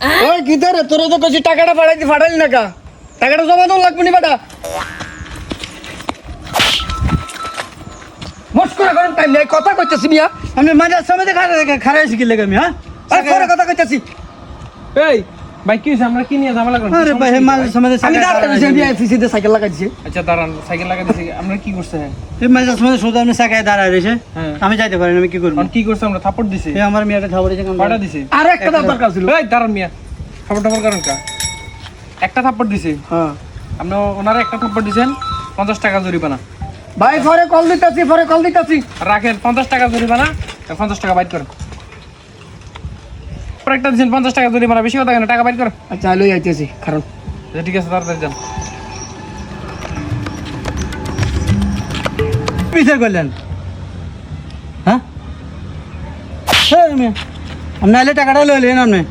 ওই কি রে তোর তো কইছি টাকাটা ফাটাইলি না কা টাকাটা জমা দাও লাগবে নি বেটা মস্করা করেন টাইম নাই কথা কইতেছি মিয়া আমি মাঝার সময় খারাই শিখি লেগে আমি হ্যাঁ আরে পরে কথা কইতেছি এই ভাই কি হইছে আমরা কি নিয়ে ঝামেলা করছি আরে ভাই মাঝার সময় আমি দাঁড়াইছি আমি এফসি তে সাইকেল লাগাই দিছি আচ্ছা দাঁড়ান সাইকেল লাগা দিছি আমরা কি করছে এই মাঝার সময় শুধু আপনি সাকায় দাঁড়ায় রয়েছে হ্যাঁ। আমি যাইতে পারি না আমি কি করবো এখন কি করছে আমরা থাপড় দিছি এই আমার মেয়েটা খাবার দিয়েছে কয়টা দিছি আর একটা দাম দরকার ছিল এই দাঁড়ান মিয়া থাপড় টাপড় করেন কা একটা থাপড় দিছি হ্যাঁ আপনি ওনারা একটা থাপড় দিছেন 50 টাকা জরিমানা ভাই পরে কল দিতাছি আর রাখেন 50 টাকা জরিমানা 50 টাকা বাইট করেন পরে একটা দিছেন 50 টাকা জরিমানা বেশি কথা কেন টাকা বাইট করেন আচ্ছা লই আইতেছি কারণ আচ্ছা, ঠিক আছে তাড়াতাড়ি যান বিচার করলেন হ্যাঁ হ্যাঁ আপনি নাইলে টাকাটা লইলেন আপনি